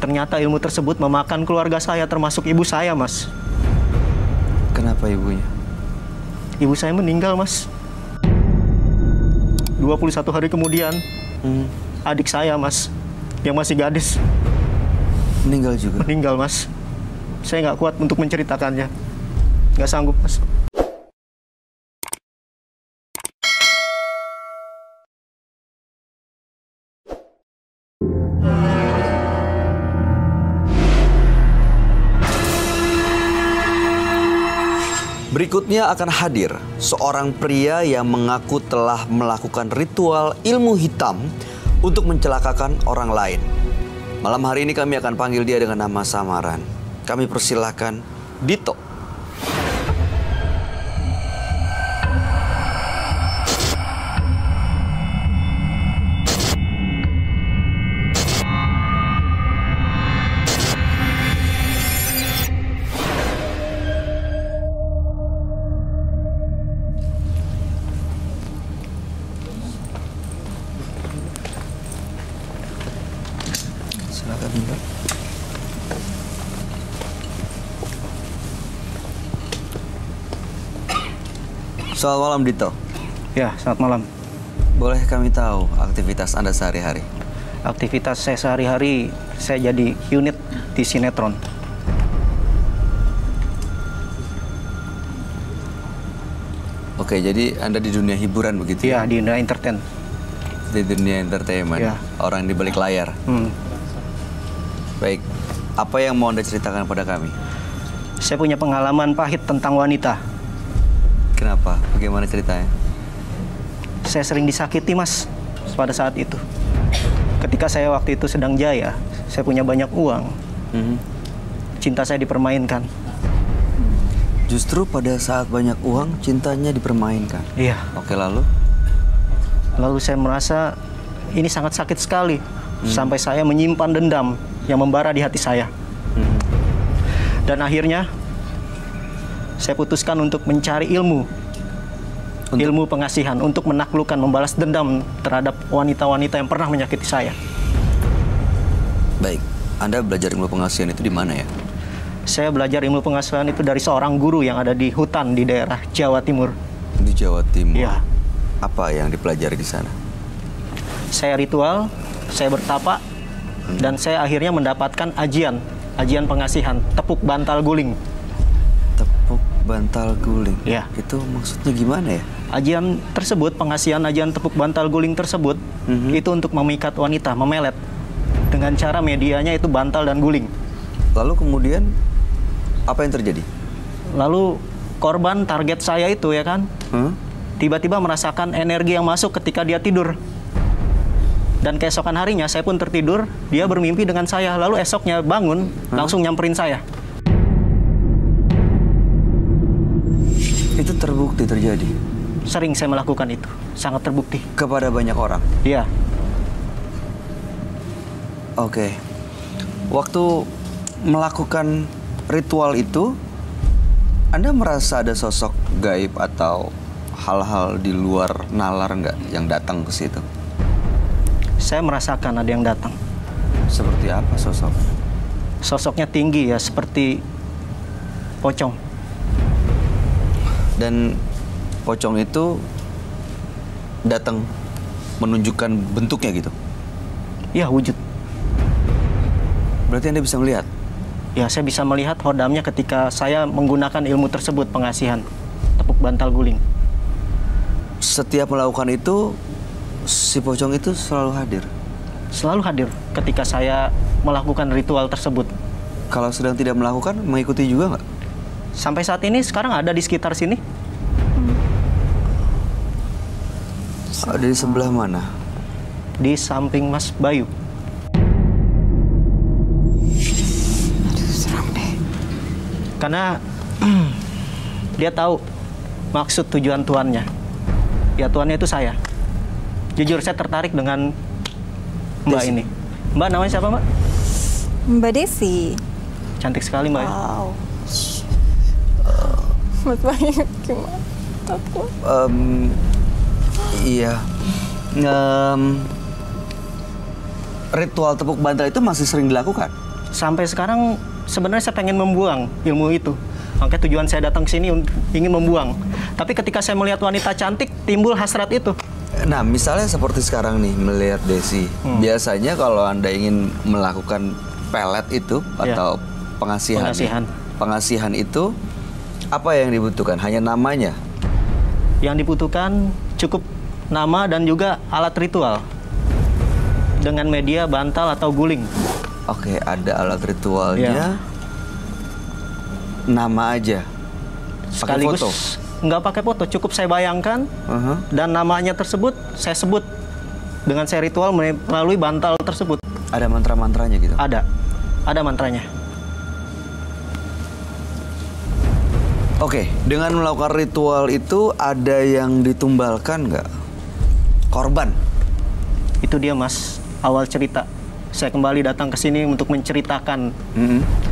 Ternyata ilmu tersebut memakan keluarga saya, termasuk ibu saya, Mas. Kenapa ibunya? Ibu saya meninggal, Mas. 21 hari kemudian, adik saya, Mas, yang masih gadis, Meninggal juga? meninggal, Mas. Saya nggak kuat untuk menceritakannya. Nggak sanggup, Mas. Berikutnya akan hadir seorang pria yang mengaku telah melakukan ritual ilmu hitam untuk mencelakakan orang lain. Malam hari ini kami akan panggil dia dengan nama samaran. Kami persilahkan Dito. Silakan Mbak. Selamat malam Dito. Ya, selamat malam. Boleh kami tahu aktivitas Anda sehari-hari? Aktivitas saya sehari-hari, saya jadi unit di sinetron. Oke, jadi Anda di dunia hiburan begitu ya? Iya, di dunia entertain. Di dunia entertainment, Ya. orang di balik layar. Baik, apa yang mau Anda ceritakan pada kami? Saya punya pengalaman pahit tentang wanita. Kenapa? Bagaimana ceritanya? Saya sering disakiti, Mas, pada saat itu. Ketika saya waktu itu sedang jaya, saya punya banyak uang. Cinta saya dipermainkan. Justru pada saat banyak uang, cintanya dipermainkan. Iya. Oke, lalu? Lalu saya merasa ini sangat sakit sekali. Sampai saya menyimpan dendam yang membara di hati saya. Dan akhirnya, saya putuskan untuk mencari ilmu. Ilmu pengasihan untuk menaklukkan, membalas dendam terhadap wanita-wanita yang pernah menyakiti saya. Baik, Anda belajar ilmu pengasihan itu di mana ya? Saya belajar ilmu pengasihan itu dari seorang guru yang ada di hutan di daerah Jawa Timur. Di Jawa Timur? Iya. Apa yang dipelajari di sana? Saya ritual, saya bertapa, dan saya akhirnya mendapatkan ajian pengasihan, tepuk bantal guling. Tepuk bantal guling? Iya. Itu maksudnya gimana ya? Ajian tersebut, pengasihan ajian tepuk bantal guling tersebut, itu untuk memikat wanita, memelet. Dengan cara medianya itu bantal dan guling. Lalu kemudian, apa yang terjadi? Lalu korban target saya itu ya kan, tiba-tiba merasakan energi yang masuk ketika dia tidur. Dan keesokan harinya saya pun tertidur, dia bermimpi dengan saya. Lalu esoknya bangun, langsung nyamperin saya. Itu terbukti terjadi? Sering saya melakukan itu, sangat terbukti. Kepada banyak orang? Iya. Oke. Waktu melakukan ritual itu, Anda merasa ada sosok gaib atau hal-hal di luar nalar nggak yang datang ke situ? Saya merasakan ada yang datang. Seperti apa sosok? Sosoknya tinggi ya, seperti pocong. Dan pocong itu datang menunjukkan bentuknya gitu? Iya, wujud. Berarti Anda bisa melihat? Ya, saya bisa melihat hodamnya ketika saya menggunakan ilmu tersebut, pengasihan, tepuk bantal guling. Setiap melakukan itu, si pocong itu selalu hadir? Selalu hadir ketika saya melakukan ritual tersebut. Kalau sedang tidak melakukan, mengikuti juga nggak? Sampai saat ini sekarang ada di sekitar sini. Ada di sebelah mana? Di samping Mas Bayu. Aduh, seram deh. Karena dia tahu maksud tujuan tuannya. Ya, tuannya itu saya. Jujur saya tertarik dengan Mbak Desi. ini. Mbak, namanya siapa, Mbak? Mbak Desi. Cantik sekali, Mbak. Wow. Mas Bayu gimana? Takut. Iya. Ritual tepuk bantal itu masih sering dilakukan? Sampai sekarang sebenarnya saya pengen membuang ilmu itu. Makanya tujuan saya datang ke sini ingin membuang. Tapi ketika saya melihat wanita cantik, timbul hasrat itu. Nah, misalnya seperti sekarang nih, melihat Desi. Biasanya kalau Anda ingin melakukan pelet itu atau pengasihan itu, apa yang dibutuhkan? Hanya namanya? Yang dibutuhkan cukup nama dan juga alat ritual. Dengan media bantal atau guling. Oke, ada alat ritualnya. Nama aja. Pakai foto? Nggak pakai foto, cukup saya bayangkan dan namanya tersebut saya sebut dengan saya ritual melalui bantal tersebut. Ada mantra-mantranya gitu? Ada mantranya. Oke, dengan melakukan ritual itu ada yang ditumbalkan nggak? Korban? Itu dia Mas, awal cerita. Saya kembali datang ke sini untuk menceritakan.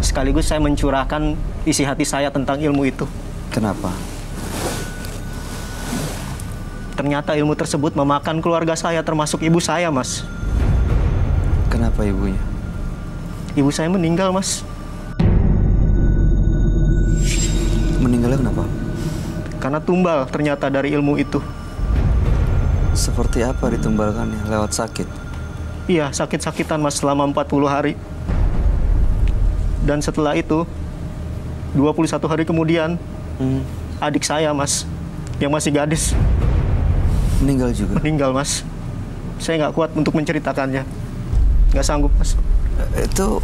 Sekaligus saya mencurahkan isi hati saya tentang ilmu itu. Kenapa? Ternyata ilmu tersebut memakan keluarga saya, termasuk ibu saya, Mas. Kenapa ibunya? Ibu saya meninggal, Mas. Meninggalnya kenapa? Karena tumbal ternyata dari ilmu itu. Seperti apa ditumbalkannya? Lewat sakit? Iya, sakit-sakitan Mas selama 40 hari. Dan setelah itu, 21 hari kemudian, adik saya Mas, yang masih gadis, meninggal juga? Meninggal Mas. Saya nggak kuat untuk menceritakannya. Nggak sanggup Mas. Itu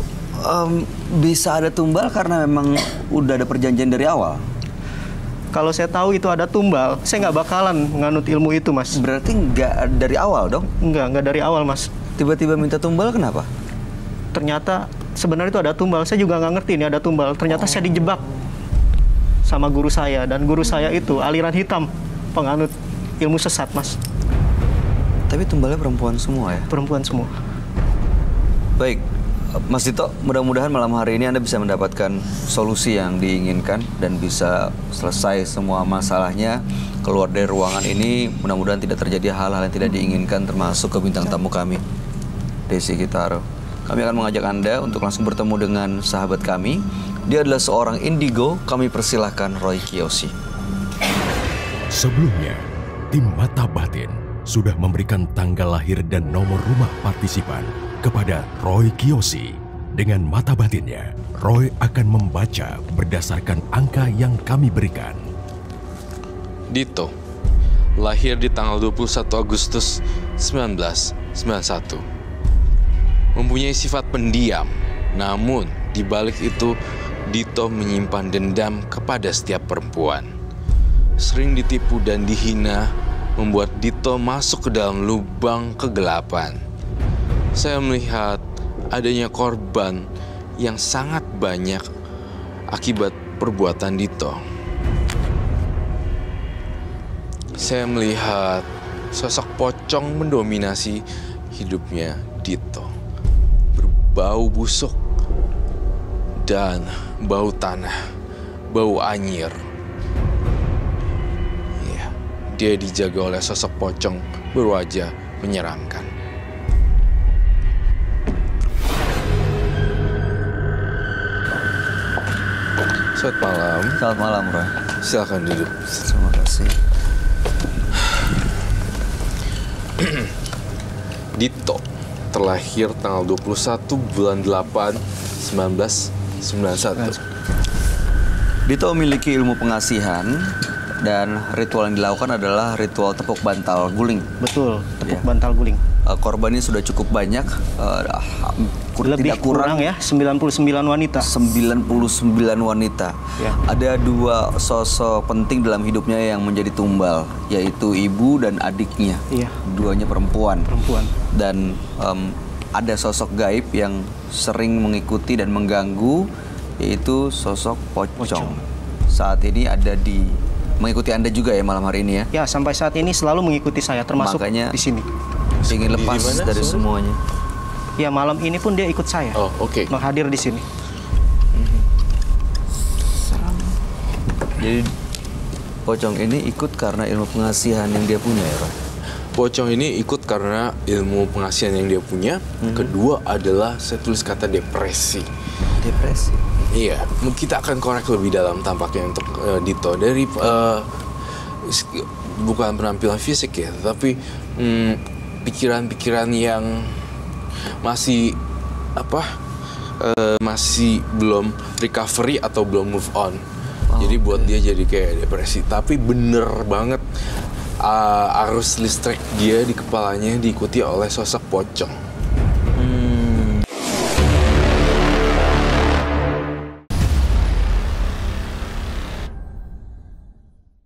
bisa ada tumbal karena memang udah ada perjanjian dari awal? Kalau saya tahu itu ada tumbal, saya nggak bakalan menganut ilmu itu Mas. Berarti nggak dari awal dong? Nggak dari awal Mas. Tiba-tiba minta tumbal kenapa? Ternyata sebenarnya itu ada tumbal. Saya juga nggak ngerti ini ada tumbal. Ternyata saya dijebak sama guru saya. Dan guru saya itu aliran hitam, penganut ilmu sesat Mas. Tapi tumbalnya perempuan semua ya? Perempuan semua. Baik, Mas Dito, mudah-mudahan malam hari ini Anda bisa mendapatkan solusi yang diinginkan dan bisa selesai semua masalahnya. Keluar dari ruangan ini, mudah-mudahan tidak terjadi hal-hal yang tidak diinginkan, termasuk ke bintang tamu kami, Desi Kitaro. Kami akan mengajak Anda untuk langsung bertemu dengan sahabat kami. Dia adalah seorang indigo. Kami persilahkan Roy Kiyoshi. Sebelumnya, tim Mata Batin sudah memberikan tanggal lahir dan nomor rumah partisipan kepada Roy Kiyoshi. Dengan mata batinnya, Roy akan membaca berdasarkan angka yang kami berikan. Dito, lahir di tanggal 21 Agustus 1991. Mempunyai sifat pendiam, namun di balik itu Dito menyimpan dendam kepada setiap perempuan. Sering ditipu dan dihina, membuat Dito masuk ke dalam lubang kegelapan. Saya melihat adanya korban yang sangat banyak akibat perbuatan Dito. Saya melihat sosok pocong mendominasi hidupnya Dito. Berbau busuk dan bau tanah, bau anyir. Ya, dia dijaga oleh sosok pocong berwajah menyeramkan. Selamat malam. Selamat malam, Roy. Silakan duduk. Terima kasih. Dito terlahir tanggal 21 bulan 8 1991. Dito memiliki ilmu pengasihan dan ritual yang dilakukan adalah ritual tepuk bantal guling. Betul, tepuk Ya. bantal guling. Korbannya sudah cukup banyak, Lebih tidak kurang ya, 99 wanita. 99 wanita. Ya. Ada dua sosok penting dalam hidupnya yang menjadi tumbal, yaitu ibu dan adiknya. Iya. Duanya perempuan. Dan Ada sosok gaib yang sering mengikuti dan mengganggu, yaitu sosok pocong. Saat ini mengikuti Anda juga ya malam hari ini ya? ya sampai saat ini selalu mengikuti saya, termasuk Makanya di sini. Ingin lepas Di mana, dari sorry? semuanya. Ya malam ini pun dia ikut saya. Oh, oke. Menghadir di sini. Jadi pocong ini ikut karena ilmu pengasihan yang dia punya ya, Roy? Pocong ini ikut karena ilmu pengasihan yang dia punya. Kedua adalah saya tulis kata depresi. Depresi. Iya, kita akan korek lebih dalam tampaknya untuk Dito dari bukan penampilan fisik ya, tapi pikiran-pikiran yang masih masih belum recovery atau belum move on. Jadi buat dia jadi kayak depresi. Tapi bener banget arus listrik dia di kepalanya diikuti oleh sosok pocong.